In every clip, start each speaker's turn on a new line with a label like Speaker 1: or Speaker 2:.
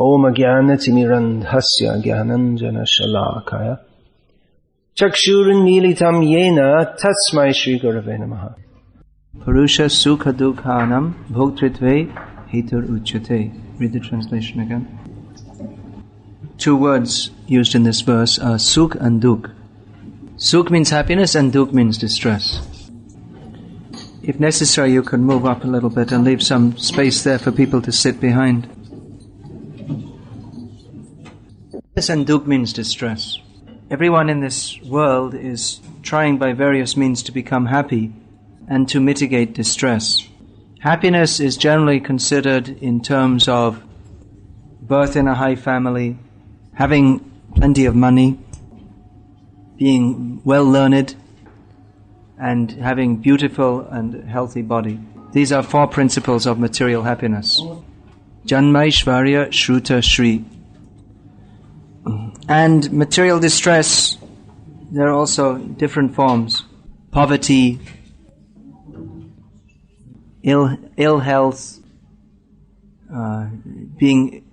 Speaker 1: Om Jnanatimirandhasya Jnananjana Shalakaya Chakshurunmilitam Yena Tasmai Shri Gurave Namaha.
Speaker 2: Purusha Sukha Dukhanam Bhoktritve Hetur Uchyate. Read the translation again. Two words used in this verse are Sukh and Dukh. Sukh means happiness and Dukh means distress. If necessary, you can move up a little bit and leave some space there for people to sit behind. Happiness and Dukh means distress. Everyone in this world is trying by various means to become happy and to mitigate distress. Happiness is generally considered in terms of birth in a high family, having plenty of money, being well learned, and having beautiful and healthy body. These are four principles of material happiness. Janmaishvarya Shruta Shri. And material distress, there are also different forms. Poverty, ill health, being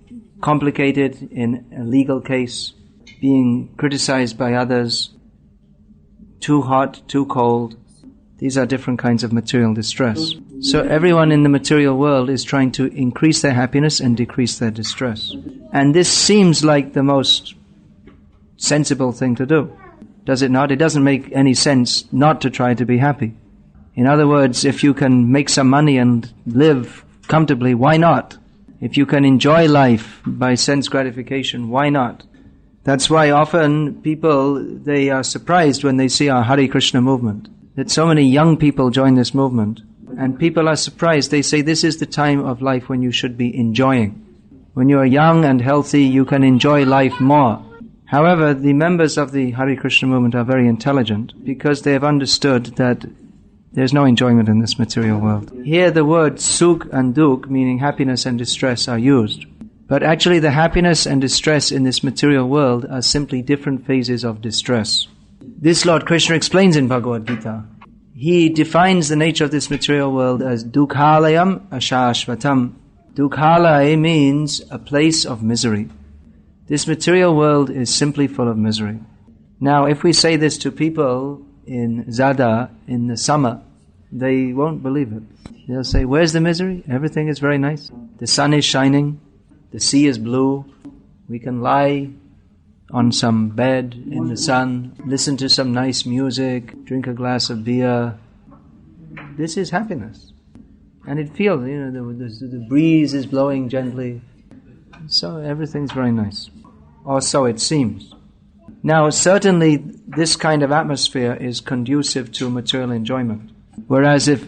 Speaker 2: complicated in a legal case, being criticized by others, too hot, too cold. These are different kinds of material distress. So everyone in the material world is trying to increase their happiness and decrease their distress. And this seems like the most sensible thing to do. Does it not? It doesn't make any sense not to try to be happy. In other words, if you can make some money and live comfortably, why not? If you can enjoy life by sense gratification, why not? That's why often people, they are surprised when they see our Hare Krishna movement, that so many young people join this movement. And people are surprised. They say this is the time of life when you should be enjoying. When you are young and healthy, you can enjoy life more. However, the members of the Hare Krishna movement are very intelligent because they have understood that there's no enjoyment in this material world. Here the words Sukh and Dukh, meaning happiness and distress, are used. But actually the happiness and distress in this material world are simply different phases of distress. This Lord Krishna explains in Bhagavad-gita. He defines the nature of this material world as Dukhalayam Ashashvatam. Dukhalaya means a place of misery. This material world is simply full of misery. Now, if we say this to people in Zadar in the summer, they won't believe it. They'll say, where's the misery? Everything is very nice. The sun is shining. The sea is blue. We can lie on some bed in the sun, listen to some nice music, drink a glass of beer. This is happiness. And it feels, the breeze is blowing gently. So everything's very nice. Or so it seems. Now, certainly this kind of atmosphere is conducive to material enjoyment. Whereas if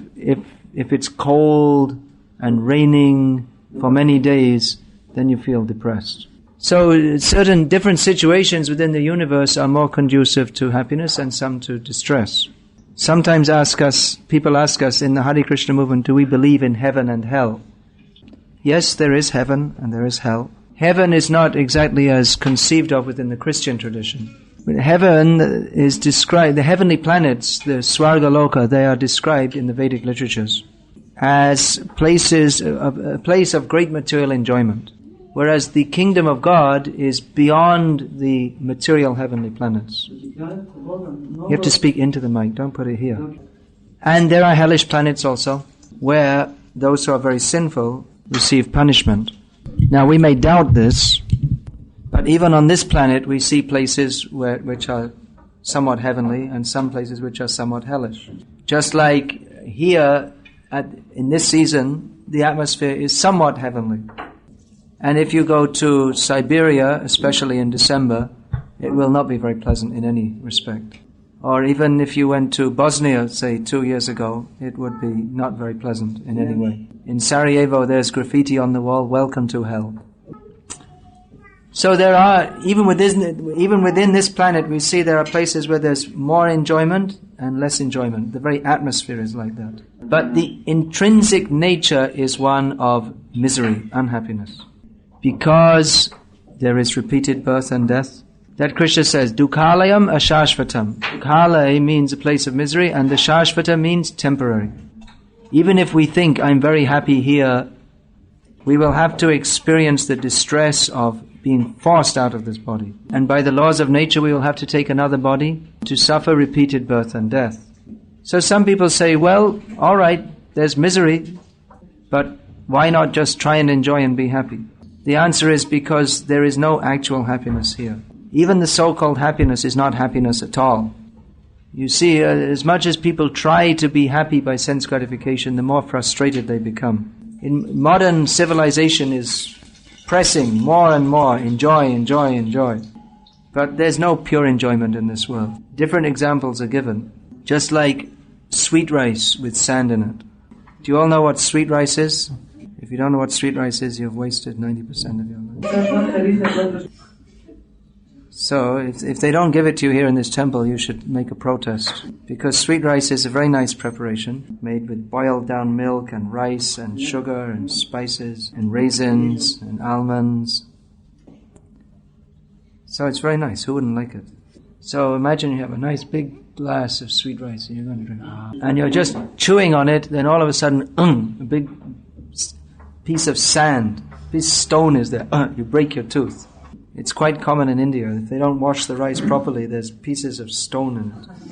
Speaker 2: it's cold and raining for many days, then you feel depressed. So certain different situations within the universe are more conducive to happiness and some to distress. Sometimes people ask us in the Hare Krishna movement, do we believe in heaven and hell? Yes, there is heaven and there is hell. Heaven is not exactly as conceived of within the Christian tradition. But heaven is described, the heavenly planets, the Swarga Loka, they are described in the Vedic literatures as a place of great material enjoyment. Whereas the kingdom of God is beyond the material heavenly planets. You have to speak into the mic, don't put it here. And there are hellish planets also, where those who are very sinful receive punishment. Now we may doubt this, but even on this planet we see places which are somewhat heavenly and some places which are somewhat hellish. Just like here, in this season, the atmosphere is somewhat heavenly. And if you go to Siberia, especially in December, it will not be very pleasant in any respect. Or even if you went to Bosnia, say 2 years ago, it would be not very pleasant in any way. In Sarajevo, there's graffiti on the wall, "Welcome to hell." So there are, even within this planet, we see there are places where there's more enjoyment and less enjoyment. The very atmosphere is like that. But the intrinsic nature is one of misery, unhappiness. Because there is repeated birth and death. That Krishna says, Dukhalayam ashashvatam. Dukhalaya means a place of misery, and the shashvata means temporary. Even if we think, I'm very happy here, we will have to experience the distress of being forced out of this body. And by the laws of nature, we will have to take another body to suffer repeated birth and death. So some people say, well, all right, there's misery, but why not just try and enjoy and be happy? The answer is because there is no actual happiness here. Even the so-called happiness is not happiness at all. You see, as much as people try to be happy by sense gratification, the more frustrated they become. In modern civilization is pressing more and more, enjoy, enjoy, enjoy. But there's no pure enjoyment in this world. Different examples are given. Just like sweet rice with sand in it. Do you all know what sweet rice is? If you don't know what sweet rice is, you've wasted 90% of your life. So, if they don't give it to you here in this temple, you should make a protest. Because sweet rice is a very nice preparation, made with boiled down milk and rice and sugar and spices and raisins and almonds. So it's very nice. Who wouldn't like it? So imagine you have a nice big glass of sweet rice and you're going to drink. And you're just chewing on it, then all of a sudden, a big piece of sand, piece of stone is there. You break your tooth. It's quite common in India. If they don't wash the rice properly, there's pieces of stone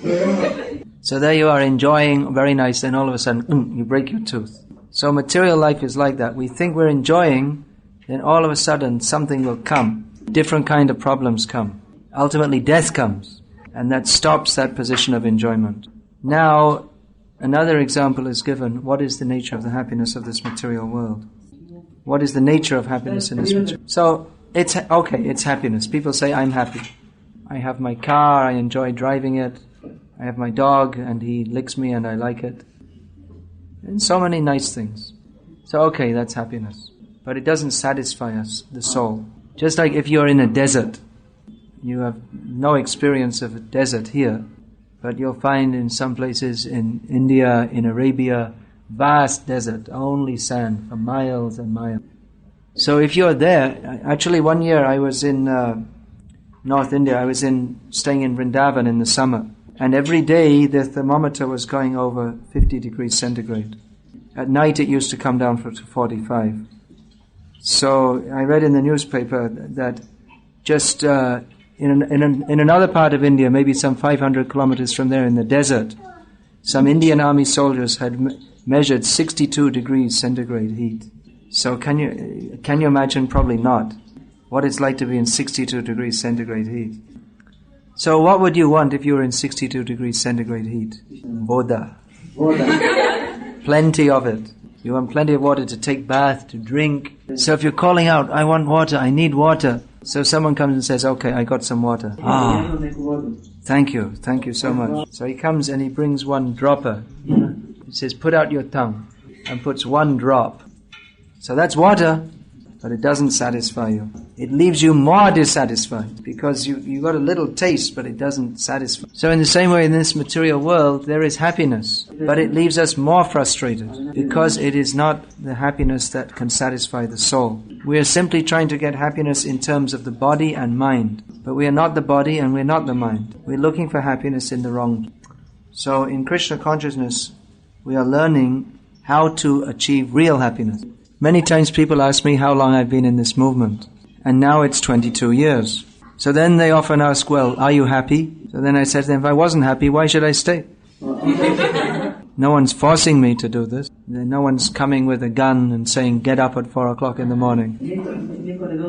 Speaker 2: in it. So there you are enjoying, very nice, then all of a sudden, you break your tooth. So material life is like that. We think we're enjoying, then all of a sudden something will come. Different kind of problems come. Ultimately death comes, and that stops that position of enjoyment. Now, another example is given. What is the nature of the happiness of this material world? What is the nature of happiness in this material? So, it's happiness. People say, I'm happy. I have my car, I enjoy driving it. I have my dog, and he licks me and I like it. And so many nice things. So, okay, that's happiness. But it doesn't satisfy us, the soul. Just like if you're in a desert, you have no experience of a desert here, but you'll find in some places in India, in Arabia, vast desert, only sand for miles and miles. So if you're there, actually one year I was in North India, I was staying in Vrindavan in the summer, and every day the thermometer was going over 50 degrees centigrade. At night it used to come down to 45. So I read in the newspaper that just in another part of India, maybe some 500 kilometers from there in the desert, some Indian army soldiers had measured 62 degrees centigrade heat. So can you imagine? Probably not. What it's like to be in 62 degrees centigrade heat. So what would you want if you were in 62 degrees centigrade heat? Voda. Plenty of it. You want plenty of water to take bath, to drink. So if you're calling out, I want water, I need water. So someone comes and says, okay, I got some water. Thank you so much. So he comes and he brings one dropper. He says, put out your tongue, and puts one drop. So that's water, but it doesn't satisfy you. It leaves you more dissatisfied, because you got a little taste, but it doesn't satisfy. So in the same way, in this material world, there is happiness, but it leaves us more frustrated, because it is not the happiness that can satisfy the soul. We are simply trying to get happiness in terms of the body and mind, but we are not the body and we're not the mind. We're looking for happiness in the wrong. So in Krishna consciousness, we are learning how to achieve real happiness. Many times people ask me how long I've been in this movement, and now it's 22 years. So then they often ask, well, are you happy? So then I said to them, if I wasn't happy, why should I stay? No one's forcing me to do this. No one's coming with a gun and saying, get up at 4 o'clock in the morning.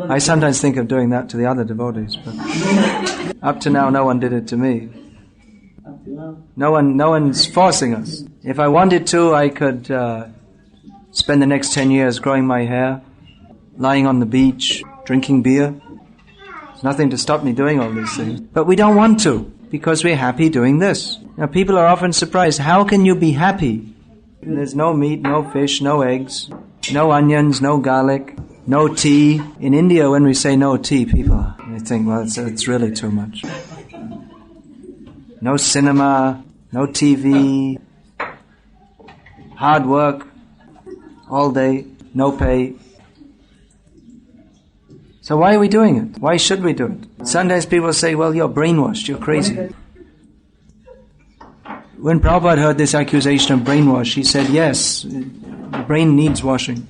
Speaker 2: I sometimes think of doing that to the other devotees, but up to now no one did it to me. No one's forcing us. If I wanted to, I could spend the next 10 years growing my hair, lying on the beach, drinking beer. There's nothing to stop me doing all these things. But we don't want to, because we're happy doing this. Now people are often surprised, how can you be happy? There's no meat, no fish, no eggs, no onions, no garlic, no tea. In India, when we say no tea, people, they think, well, it's really too much. No cinema, no TV, hard work, all day, no pay. So why are we doing it? Why should we do it? Sometimes people say, well, you're brainwashed, you're crazy. When Prabhupada heard this accusation of brainwash, he said, yes, the brain needs washing.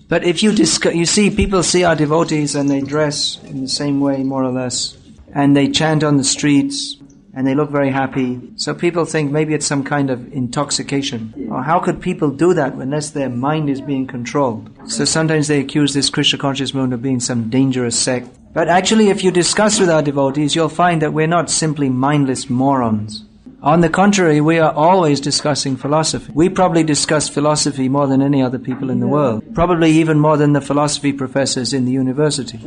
Speaker 2: But if you you see, people see our devotees and they dress in the same way, more or less, and they chant on the streets, and they look very happy. So people think maybe it's some kind of intoxication. Or how could people do that unless their mind is being controlled? So sometimes they accuse this Krishna conscious movement of being some dangerous sect. But actually, if you discuss with our devotees, you'll find that we're not simply mindless morons. On the contrary, we are always discussing philosophy. We probably discuss philosophy more than any other people in the world. Probably even more than the philosophy professors in the university.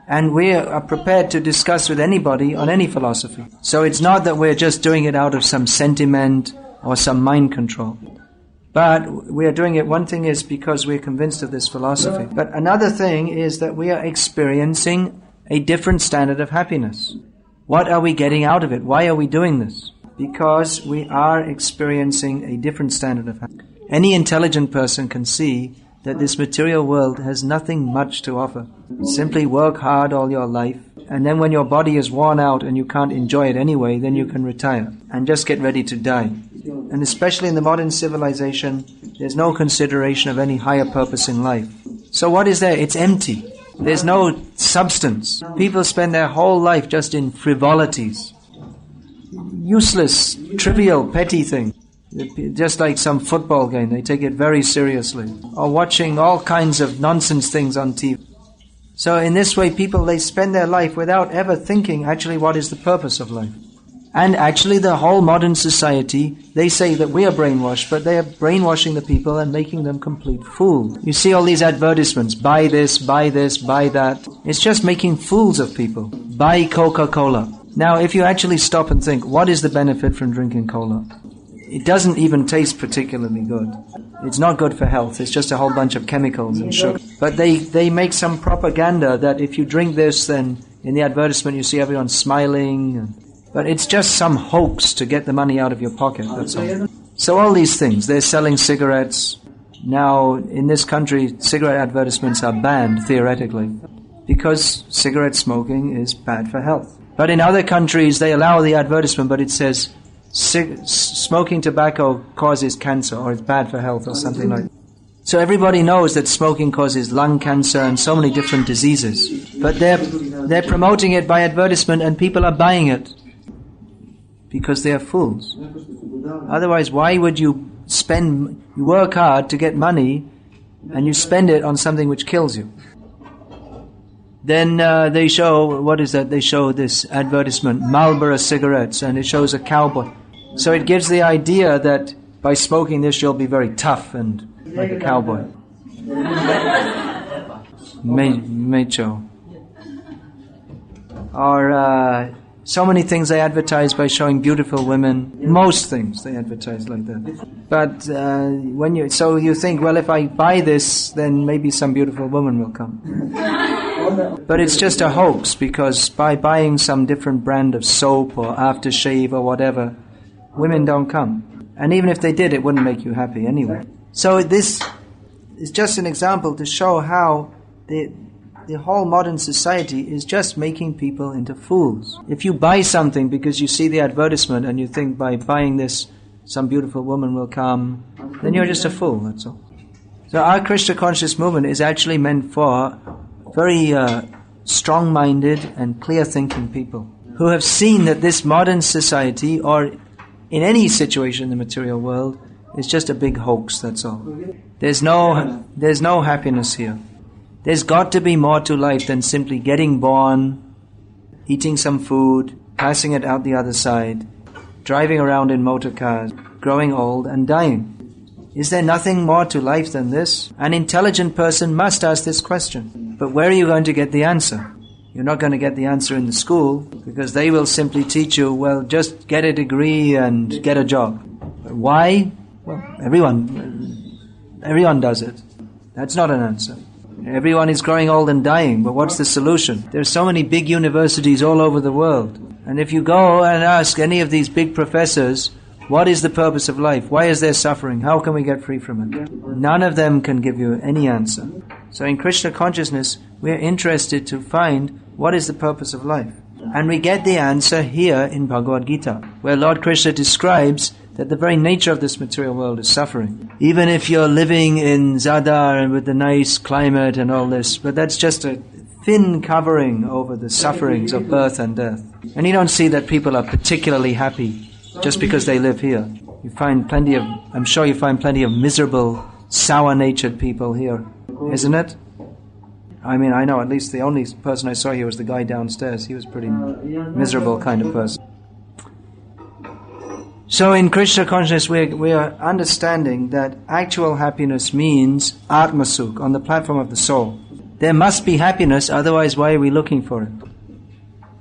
Speaker 2: And we are prepared to discuss with anybody on any philosophy. So it's not that we're just doing it out of some sentiment or some mind control. But we are doing it, one thing is because we're convinced of this philosophy. But another thing is that we are experiencing a different standard of happiness. What are we getting out of it? Why are we doing this? Because we are experiencing a different standard of happiness. Any intelligent person can see that this material world has nothing much to offer. Simply work hard all your life, and then when your body is worn out and you can't enjoy it anyway, then you can retire and just get ready to die. And especially in the modern civilization, there's no consideration of any higher purpose in life. So what is there? It's empty. There's no substance. People spend their whole life just in frivolities. Useless, trivial, petty things. Just like some football game, they take it very seriously. Or watching all kinds of nonsense things on TV. So in this way, people, they spend their life without ever thinking actually what is the purpose of life. And actually the whole modern society, they say that we are brainwashed, but they are brainwashing the people and making them complete fools. You see all these advertisements, buy this, buy this, buy that. It's just making fools of people. Buy Coca-Cola. Now, if you actually stop and think, what is the benefit from drinking cola? It doesn't even taste particularly good. It's not good for health. It's just a whole bunch of chemicals and sugar. But they make some propaganda that if you drink this, then in the advertisement you see everyone smiling. But it's just some hoax to get the money out of your pocket, that's all. So all these things, they're selling cigarettes. Now, in this country, cigarette advertisements are banned, theoretically, because cigarette smoking is bad for health. But in other countries, they allow the advertisement, but it says smoking tobacco causes cancer, or it's bad for health, or something like that. So everybody knows that smoking causes lung cancer and so many different diseases. But they're promoting it by advertisement, and people are buying it because they are fools. Otherwise, why would you work hard to get money, and you spend it on something which kills you? Then they show, what is that? They show this advertisement, Marlboro cigarettes, and it shows a cowboy. So it gives the idea that by smoking this you'll be very tough and like a cowboy. Macho. Or so many things they advertise by showing beautiful women. Most things they advertise like that. But so you think, well, if I buy this, then maybe some beautiful woman will come. But it's just a hoax, because by buying some different brand of soap or aftershave or whatever, women don't come. And even if they did, it wouldn't make you happy anyway. So this is just an example to show how the whole modern society is just making people into fools. If you buy something because you see the advertisement and you think by buying this some beautiful woman will come, then you're just a fool, that's all. So our Krishna conscious movement is actually meant for very strong-minded and clear-thinking people who have seen that this modern society, or in any situation in the material world, is just a big hoax, that's all. There's no happiness here. There's got to be more to life than simply getting born, eating some food, passing it out the other side, driving around in motor cars, growing old and dying. Is there nothing more to life than this? An intelligent person must ask this question. But where are you going to get the answer? You're not going to get the answer in the school, because they will simply teach you, well, just get a degree and get a job. But why? Well, everyone does it. That's not an answer. Everyone is growing old and dying, but what's the solution? There are so many big universities all over the world. And if you go and ask any of these big professors, what is the purpose of life? Why is there suffering? How can we get free from it? None of them can give you any answer. So in Krishna consciousness, we are interested to find what is the purpose of life. And we get the answer here in Bhagavad-gita, where Lord Krishna describes that the very nature of this material world is suffering. Even if you're living in Zadar and with the nice climate and all this, but that's just a thin covering over the sufferings of birth and death. And you don't see that people are particularly happy just because they live here. I'm sure you find plenty of miserable, sour-natured people here, isn't it? I mean, I know at least the only person I saw here was the guy downstairs. He was a pretty miserable kind of person. So in Krishna consciousness, we are understanding that actual happiness means Atmasukh, on the platform of the soul. There must be happiness, otherwise why are we looking for it?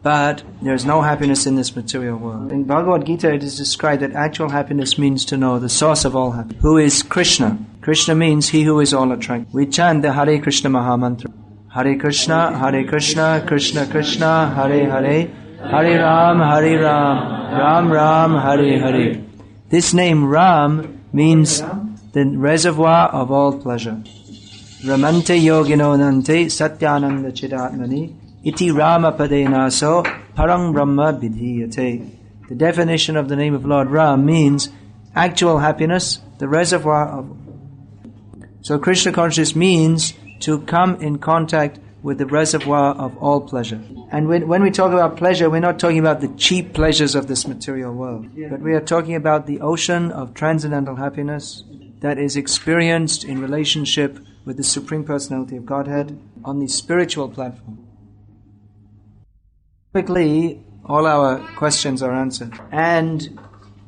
Speaker 2: But there is no happiness in this material world. In Bhagavad-gita it is described that actual happiness means to know the source of all happiness, who is Krishna. Krishna means he who is all attractive. We chant the Hare Krishna Mahamantra. Hare Krishna, Krishna Krishna, Hare Hare, Hare Ram, Ram Ram, Hare Hare. This name Ram means the reservoir of all pleasure. Ramante yogino nante satyananda chidatmani iti Rama padenaso parang brahma vidhiyate. The definition of the name of Lord Ram means actual happiness, the reservoir of... So Krishna consciousness means to come in contact with the reservoir of all pleasure. And when we talk about pleasure, we're not talking about the cheap pleasures of this material world, but we are talking about the ocean of transcendental happiness that is experienced in relationship with the Supreme Personality of Godhead on the spiritual platform. Quickly, all our questions are answered. And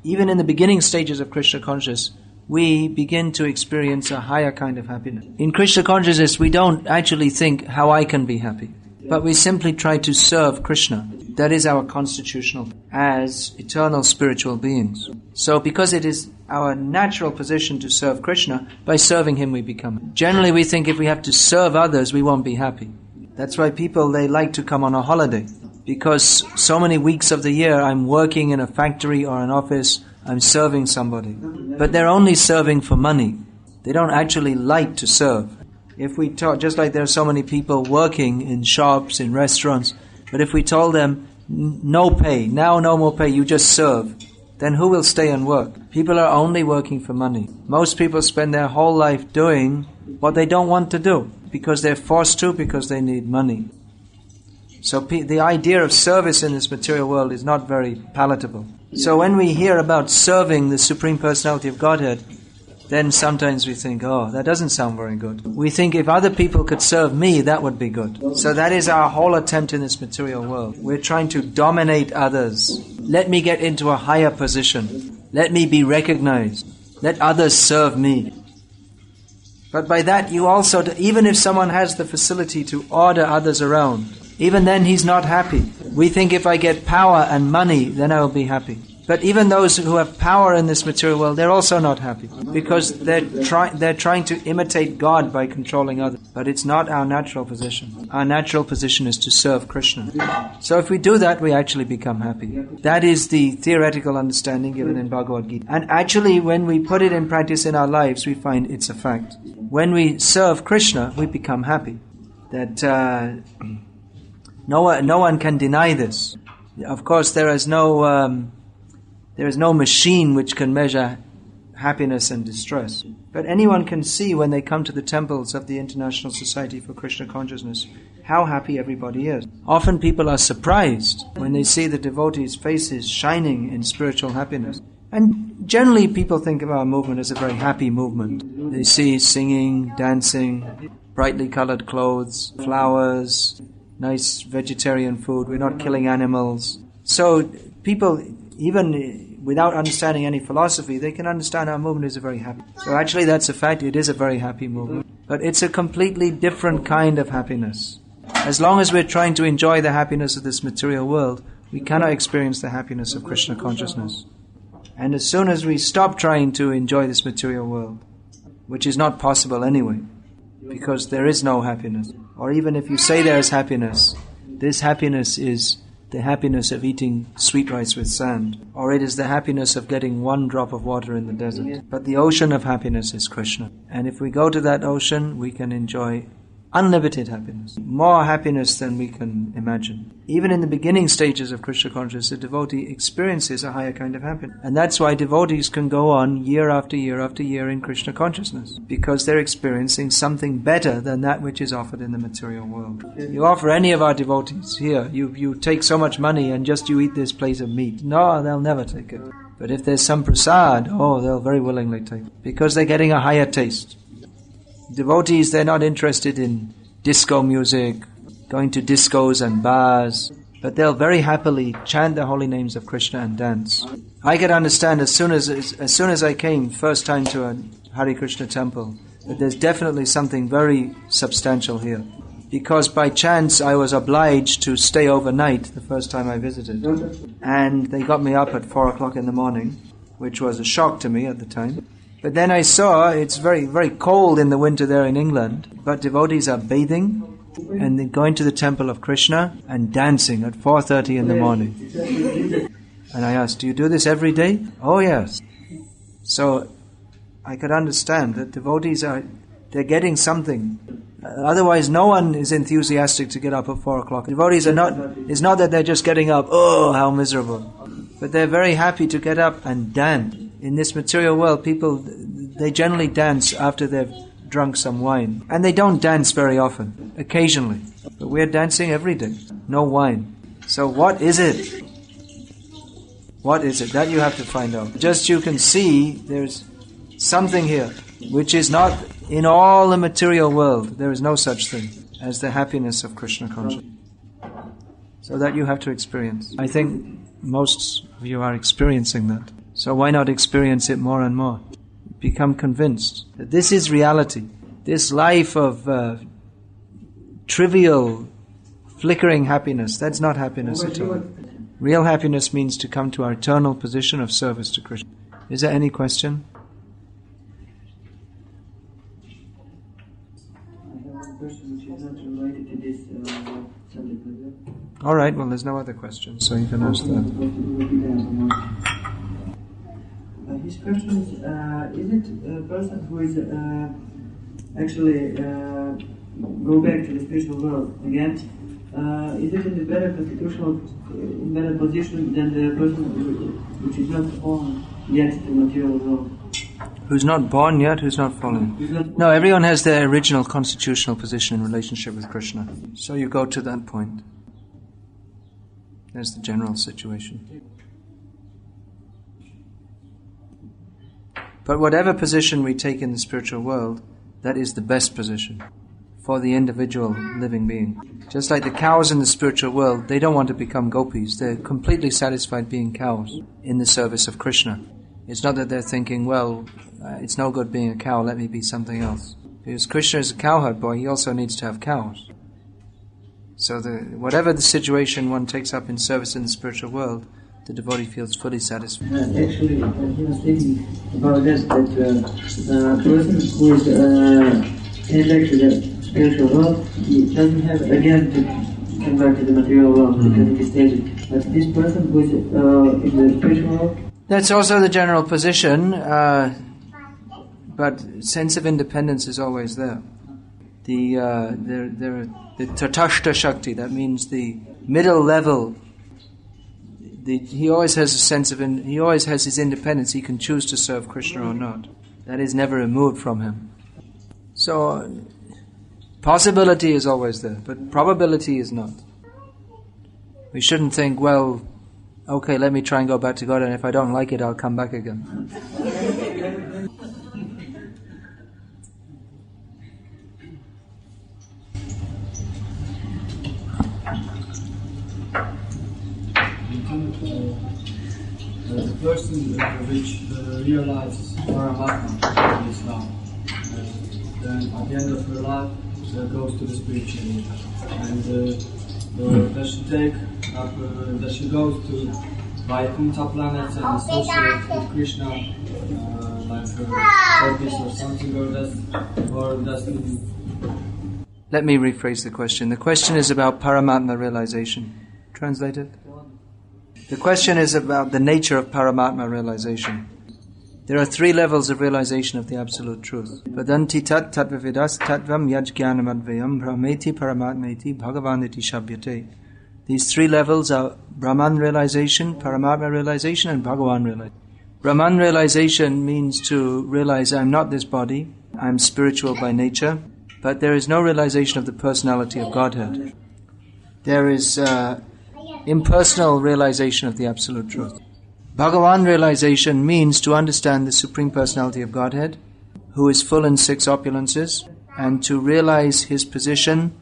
Speaker 2: even in the beginning stages of Krishna consciousness, we begin to experience a higher kind of happiness. In Krishna consciousness, we don't actually think how I can be happy, but we simply try to serve Krishna. That is our constitutional as eternal spiritual beings. So because it is our natural position to serve Krishna, by serving Him we become. Generally we think if we have to serve others, we won't be happy. That's why people, they like to come on a holiday. Because so many weeks of the year I'm working in a factory or an office, I'm serving somebody. But they're only serving for money. They don't actually like to serve. If we talk, just like there are so many people working in shops, in restaurants, but if we told them, no pay, now no more pay, you just serve, then who will stay and work? People are only working for money. Most people spend their whole life doing what they don't want to do, because they're forced to, because they need money. So the idea of service in this material world is not very palatable. So when we hear about serving the Supreme Personality of Godhead, then sometimes we think, oh, that doesn't sound very good. We think if other people could serve me, that would be good. So that is our whole attempt in this material world. We're trying to dominate others. Let me get into a higher position. Let me be recognized. Let others serve me. But by that you also, even if someone has the facility to order others around, even then he's not happy. We think if I get power and money, then I will be happy. But even those who have power in this material world, they're also not happy, because they're trying to imitate God by controlling others. But it's not our natural position. Our natural position is to serve Krishna. So if we do that, we actually become happy. That is the theoretical understanding given in Bhagavad-gita. And actually, when we put it in practice in our lives, we find it's a fact. When we serve Krishna, we become happy. That no one can deny this. Of course, there is no machine which can measure happiness and distress. But anyone can see when they come to the temples of the International Society for Krishna Consciousness how happy everybody is. Often people are surprised when they see the devotees' faces shining in spiritual happiness. And generally people think of our movement as a very happy movement. They see singing, dancing, brightly colored clothes, flowers, nice vegetarian food. We're not killing animals. So people, even without understanding any philosophy, they can understand our movement is a very happy. So actually that's a fact, it is a very happy movement. But it's a completely different kind of happiness. As long as we're trying to enjoy the happiness of this material world, we cannot experience the happiness of Krishna consciousness. And as soon as we stop trying to enjoy this material world, which is not possible anyway, because there is no happiness, or even if you say there is happiness, this happiness is the happiness of eating sweet rice with sand, or it is the happiness of getting one drop of water in the desert. But the ocean of happiness is Krishna. And if we go to that ocean, we can enjoy Unlimited happiness. More happiness than we can imagine. Even in the beginning stages of Krishna consciousness, a devotee experiences a higher kind of happiness. And that's why devotees can go on year after year after year in Krishna consciousness. Because they're experiencing something better than that which is offered in the material world. You offer any of our devotees, here, you take so much money and just you eat this plate of meat. No, they'll never take it. But if there's some prasad, they'll very willingly take it. Because they're getting a higher taste. Devotees, they're not interested in disco music, going to discos and bars, but they'll very happily chant the holy names of Krishna and dance. I could understand as soon as I came first time to a Hare Krishna temple that there's definitely something very substantial here. Because by chance I was obliged to stay overnight the first time I visited. And they got me up at 4 o'clock in the morning, which was a shock to me at the time. But then I saw it's very, very cold in the winter there in England, but devotees are bathing and then going to the temple of Krishna and dancing at 4:30 in the morning. And I asked, do you do this every day? Oh yes. So I could understand that devotees they're getting something. Otherwise no one is enthusiastic to get up at 4 o'clock. Devotees it's not that they're just getting up, oh how miserable. But they're very happy to get up and dance. In this material world, people, they generally dance after they've drunk some wine. And they don't dance very often, occasionally. But we're dancing every day. No wine. So what is it? What is it? That you have to find out. Just you can see there's something here which is not in all the material world. There is no such thing as the happiness of Krishna consciousness. So that you have to experience. I think most of you are experiencing that. So why not experience it more and more? Become convinced that this is reality. This life of trivial, flickering happiness, that's not happiness at all. Real happiness means to come to our eternal position of service to Krishna. Is there any question?
Speaker 3: I have a question which is not related to this subject.
Speaker 2: All right, well there's no other question, so you can ask that.
Speaker 3: His question is it a person who is actually go back to the spiritual world again? Is it in a better position than the person which is not born yet to the material world?
Speaker 2: Who's not born yet, who's not fallen? No, everyone has their original constitutional position in relationship with Krishna. So you go to that point. There's the general situation. But whatever position we take in the spiritual world, that is the best position for the individual living being. Just like the cows in the spiritual world, they don't want to become gopis. They're completely satisfied being cows in the service of Krishna. It's not that they're thinking, it's no good being a cow, let me be something else. Because Krishna is a cowherd boy, he also needs to have cows. So whatever the situation one takes up in service in the spiritual world, the devotee feels fully satisfied.
Speaker 3: Actually, he was thinking about that the person who is came back to the spiritual world, he doesn't have again to come back to the material world because it is stated. But this person who is in the spiritual world,
Speaker 2: that's also the general position, but sense of independence is always there. The Tatashta Shakti, that means the middle level. He always has a sense of he always has his independence. He can choose to serve Krishna or not. That is never removed from him. So possibility is always there, but probability is not. We shouldn't think, okay, let me try and go back to God, and if I don't like it, I'll come back again.
Speaker 4: The person which realizes Paramatma is now, then at the end of her life, goes to the spiritual world. And does she goes to Vaikuntha planets and associate with Krishna, like her focus or something, or does it?
Speaker 2: Let me rephrase the question. The question is about Paramatma realization. Translated? The question is about the nature of Paramatma realization. There are 3 levels of realization of the Absolute Truth. Vadanti tat tatvavidas tatvam yajjnanamadvayam brahmeti paramatmeti bhagavaniti shabhyate. These 3 levels are Brahman realization, Paramatma realization, and Bhagavan realization. Brahman realization means to realize I'm not this body, I'm spiritual by nature, but there is no realization of the personality of Godhead. There is impersonal realization of the Absolute Truth. Bhagavan realization means to understand the Supreme Personality of Godhead, who is full in 6 opulences, and to realize his position,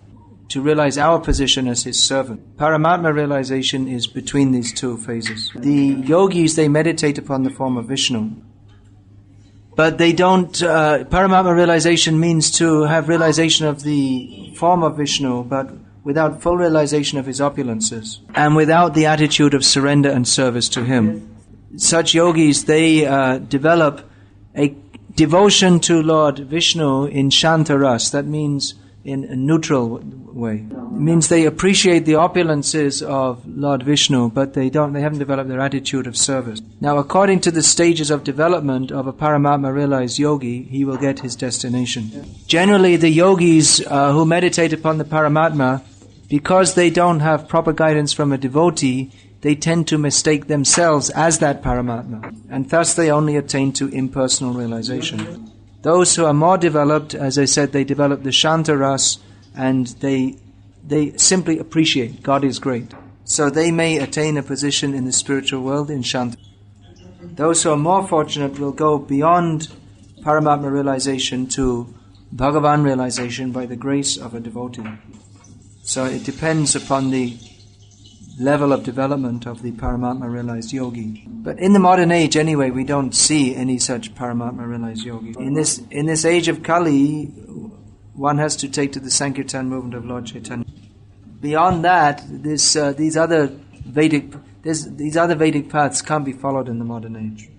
Speaker 2: to realize our position as his servant. Paramatma realization is between these 2 phases. The yogis, they meditate upon the form of Vishnu. But they don't, Paramatma realization means to have realization of the form of Vishnu, but without full realization of his opulences, and without the attitude of surrender and service to him. Such yogis, they develop a devotion to Lord Vishnu in Shantaras. That means in a neutral way. It means they appreciate the opulences of Lord Vishnu, but they haven't developed their attitude of service. Now, according to the stages of development of a Paramatma realized yogi, he will get his destination. Generally, the yogis who meditate upon the Paramatma, because they don't have proper guidance from a devotee, they tend to mistake themselves as that Paramatma, and thus they only attain to impersonal realization. Those who are more developed, as I said, they develop the Shantaras, and they simply appreciate God is great. So they may attain a position in the spiritual world in Shanta. Those who are more fortunate will go beyond Paramatma realization to Bhagavan realization by the grace of a devotee. So it depends upon the level of development of the Paramatma realized yogi. But in the modern age anyway, we don't see any such Paramatma realized yogi. In this age of Kali, one has to take to the Sankirtan movement of Lord Chaitanya. Beyond that, these other Vedic paths can't be followed in the modern age.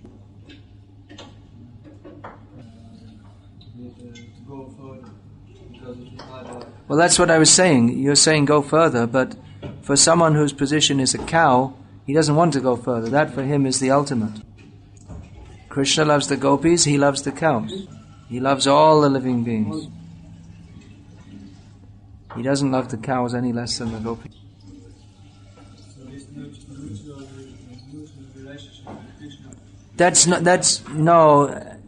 Speaker 2: Well, that's what I was saying. You're saying go further, but for someone whose position is a cow, he doesn't want to go further. That for him is the ultimate. Krishna loves the gopis, he loves the cows. He loves all the living beings. He doesn't love the cows any less than the gopis.
Speaker 4: So this mutual relationship with Krishna?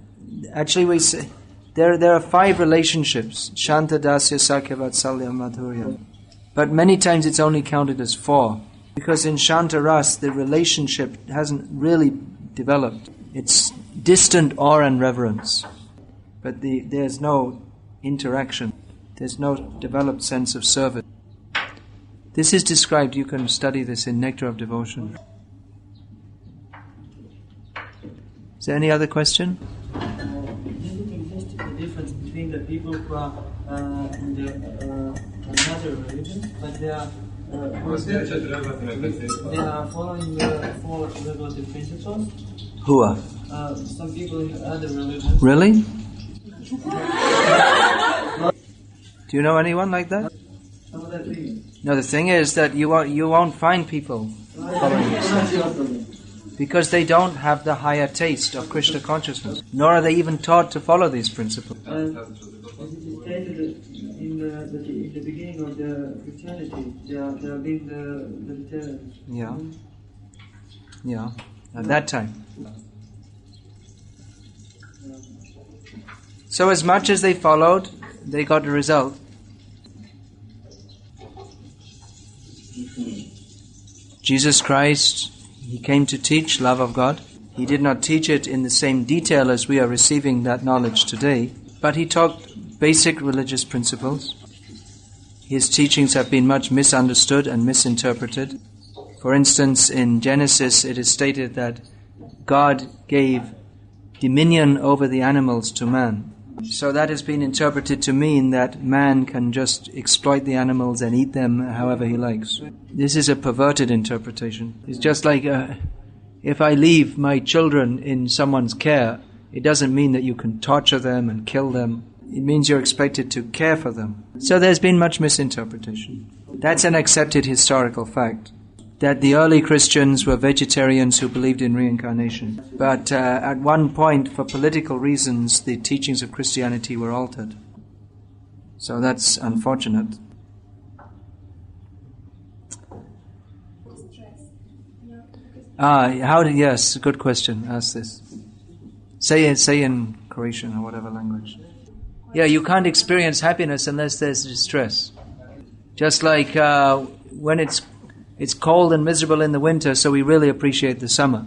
Speaker 2: Actually we say, there are 5 relationships. Shanta, Dasya, Sakya, Vatsalya, Madhurya. But many times it's only counted as 4. Because in Shanta Ras, the relationship hasn't really developed. It's distant awe and reverence. But there's no interaction. There's no developed sense of service. This is described, you can study this in Nectar of Devotion. Is there any other question?
Speaker 3: Just a difference between the people who are in the another religion, but they are following the 4 regulative principles.
Speaker 2: Who are?
Speaker 3: Some people in other religions.
Speaker 2: Really? Do you know anyone like that? No, the thing is that you won't find people following this. Because they don't have the higher taste of Krishna consciousness, nor are they even taught to follow these principles.
Speaker 3: As it is stated in the beginning of the Christianity, they are being the vegetarians.
Speaker 2: Yeah, at that time. So as much as they followed, they got a result. Jesus Christ, He came to teach love of God. He did not teach it in the same detail as we are receiving that knowledge today, but He taught basic religious principles. His teachings have been much misunderstood and misinterpreted. For instance, in Genesis it is stated that God gave dominion over the animals to man. So that has been interpreted to mean that man can just exploit the animals and eat them however he likes. This is a perverted interpretation. It's just like if I leave my children in someone's care, it doesn't mean that you can torture them and kill them. It means you're expected to care for them. So there's been much misinterpretation. That's an accepted historical fact. that the early Christians were vegetarians who believed in reincarnation. But at one point, for political reasons, the teachings of Christianity were altered. So that's unfortunate. Yes, good question. Ask this. Say in Croatian or whatever language. Yeah, you can't experience happiness unless there's distress. Just like when it's cold and miserable in the winter, so we really appreciate the summer.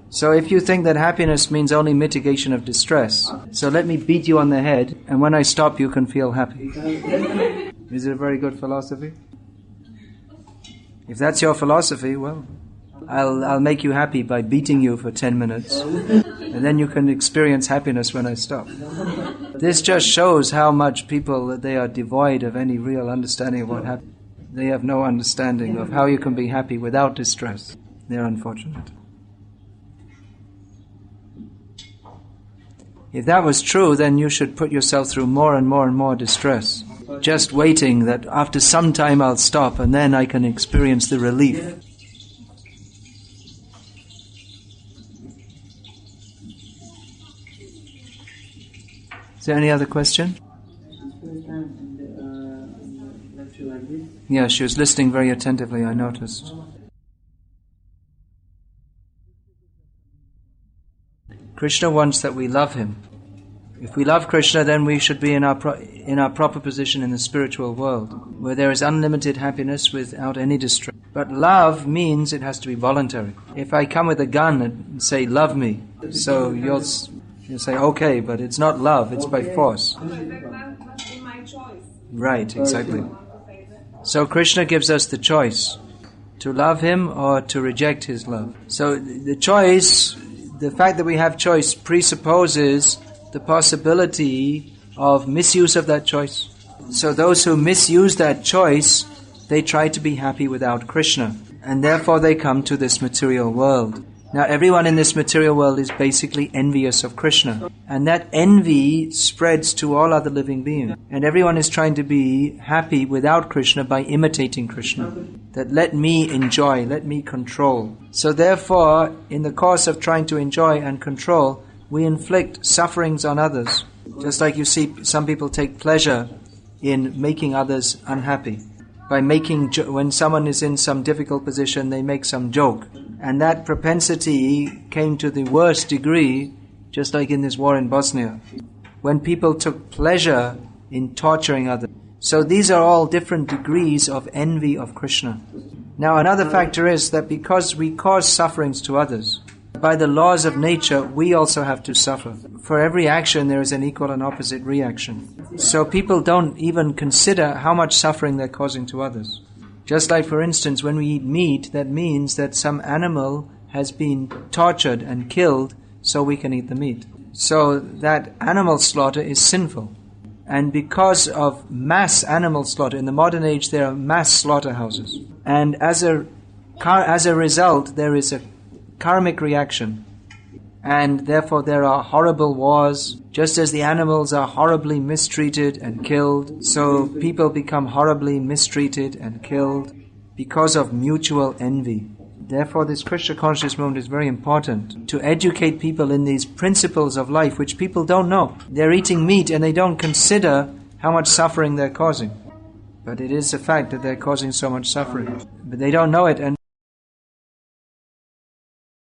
Speaker 2: So if you think that happiness means only mitigation of distress, so let me beat you on the head, and when I stop you can feel happy. Is it a very good philosophy? If that's your philosophy, well, I'll make you happy by beating you for 10 minutes, and then you can experience happiness when I stop. This just shows how much people, they are devoid of any real understanding of what happens. They have no understanding of how you can be happy without distress. They're unfortunate. If that was true, then you should put yourself through more and more and more distress, just waiting that after some time I'll stop and then I can experience the relief. Is there any other question? Yeah, she was listening very attentively, I noticed. Krishna wants that we love him. If we love Krishna, then we should be in our proper position in the spiritual world, where there is unlimited happiness without any distress. But love means it has to be voluntary. If I come with a gun and say, love me, so you'll say, okay, but it's not love, it's by force. Right, exactly. So Krishna gives us the choice to love him or to reject his love. So the choice, the fact that we have choice presupposes the possibility of misuse of that choice. So those who misuse that choice, they try to be happy without Krishna, and therefore they come to this material world. Now everyone in this material world is basically envious of Krishna, and that envy spreads to all other living beings. And everyone is trying to be happy without Krishna by imitating Krishna. That let me enjoy, let me control. So therefore, in the course of trying to enjoy and control, we inflict sufferings on others. Just like you see some people take pleasure in making others unhappy. By when someone is in some difficult position, they make some joke. And that propensity came to the worst degree, just like in this war in Bosnia, when people took pleasure in torturing others. So these are all different degrees of envy of Krishna. Now another factor is that because we cause sufferings to others, by the laws of nature, we also have to suffer. For every action, there is an equal and opposite reaction. So people don't even consider how much suffering they're causing to others. Just like, for instance, when we eat meat, that means that some animal has been tortured and killed so we can eat the meat. So that animal slaughter is sinful. And because of mass animal slaughter, in the modern age there are mass slaughterhouses. And as a result, there is a karmic reaction. And therefore there are horrible wars. Just as the animals are horribly mistreated and killed, so people become horribly mistreated and killed because of mutual envy. Therefore this Krishna conscious movement is very important, to educate people in these principles of life which people don't know. They're eating meat and they don't consider how much suffering they're causing. But it is a fact that they're causing so much suffering. But they don't know it, and